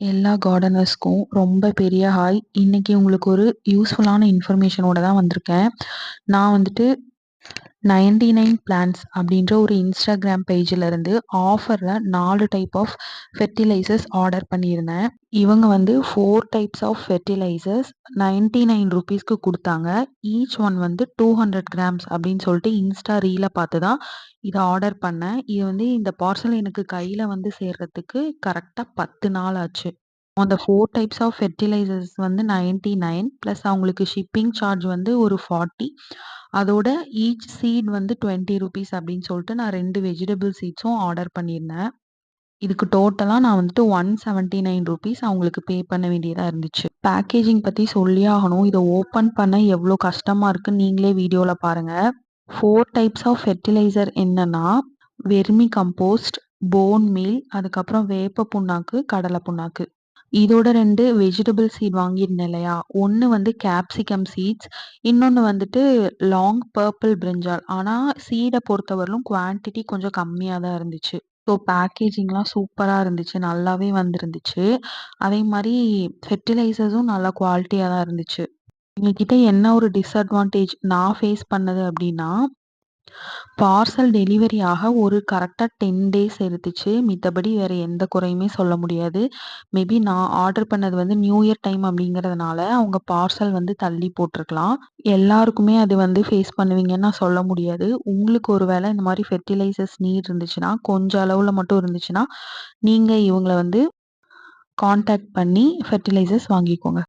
எல்லா கார்டனர்ஸ்க்கும் ரொம்ப பெரிய ஹாய். இன்னைக்கு உங்களுக்கு ஒரு யூஸ்ஃபுல்லான இன்ஃபர்மேஷனோட தான் வந்திருக்கேன். நான் வந்துட்டு 99 பிளான்ட்ஸ் அப்படின்ற ஒரு இன்ஸ்டாகிராம் பேஜ்ல இருந்து ஆஃபர்ல 4 டைப் ஆஃப் ஃபெர்டிலைசர்ஸ் ஆர்டர் பண்ணியிருந்தேன். இவங்க வந்து 4 டைப்ஸ் ஆஃப் ஃபெர்டிலைசர்ஸ் 99 ரூபீஸ்க்கு குடுத்தாங்க. ஈச் ஒன் வந்து 200 கிராம்ஸ் அப்படின்னு சொல்லிட்டு இன்ஸ்டா ரீல பார்த்து தான் இத ஆர்டர் பண்ணேன். இது வந்து இந்த பார்சல் எனக்கு கையில வந்து சேர்றதுக்கு கரெக்ட்டா 10 நாள் ஆச்சு. அந்த 4 டைப்ஸ் ஆஃப் ஃபெர்டிலைசர்ஸ் வந்து 99 பிளஸ் அவங்களுக்கு ஷிப்பிங் சார்ஜ் வந்து ஒரு 40. அதோட ஈச் சீட் வந்து 20 ரூபீஸ் அப்படின்னு சொல்லிட்டு நான் 2 வெஜிடபிள் சீட்ஸும் ஆர்டர் பண்ணியிருந்தேன். இதுக்கு டோட்டலா நான் வந்துட்டு 179 ரூபீஸ் அவங்களுக்கு பே பண்ண வேண்டியதா இருந்துச்சு. பேக்கேஜிங் பத்தி சொல்லியே ஆகணும். இத ஓப்பன் பண்ண எவ்ளோ கஷ்டமா இருக்குன்னு நீங்களே வீடியோல பாருங்க. 4 டைப்ஸ் ஆஃப் ஃபெர்டிலைசர் என்னன்னா, வெர்மி கம்போஸ்ட், போன் மீல், அதுக்கப்புறம் வேப்ப புண்ணாக்கு, கடலை புண்ணாக்கு. இதோட 2 வெஜிடபிள் சீட் வாங்கியிருந்தேன் இல்லையா? ஒண்ணு வந்து கேப்சிகம் சீட்ஸ், இன்னொன்னு வந்துட்டு லாங் பர்பிள் பிரிஞ்சால். ஆனா சீட பொறுத்தவரையிலும் குவான்டிட்டி கொஞ்சம் கம்மியா தான் இருந்துச்சு. ஸோ பேக்கேஜிங்லாம் சூப்பரா இருந்துச்சு. நல்லாவே வந்திருந்துச்சு. அதே மாரி ஃபெர்டிலைசர்ஸும் நல்ல குவாலிட்டியா தான் இருந்துச்சு. எங்ககிட்ட என்ன ஒரு டிஸ்அட்வான்டேஜ் நான் ஃபேஸ் பண்ணது அப்டின்னா, பார்சல் டெலிவரி ஆக ஒரு கரெக்ட்டா 10 டேஸ் எடுத்துச்சு. மித்தபடி வேற எந்த குறையுமே சொல்ல முடியாது. மேபி நான் ஆர்டர் பண்ணது வந்து நியூ இயர் டைம் அப்படிங்கிறதுனால, அவங்க பார்சல் வந்து தள்ளி போட்டுருக்கலாம். எல்லாருக்குமே அது வந்து ஃபேஸ் பண்ணுவீங்கன்னு நான் சொல்ல முடியாது. உங்களுக்கு ஒரு வேள இந்த மாரி ஃபெர்டிலைசர்ஸ் நீட் இருந்துச்சுன்னா, கொஞ்சம் அளவுல மட்டும் இருந்துச்சுன்னா, நீங்க இவங்கள வந்து கான்டாக்ட் பண்ணி ஃபெர்டிலைசர்ஸ் வாங்கிக்கோங்க.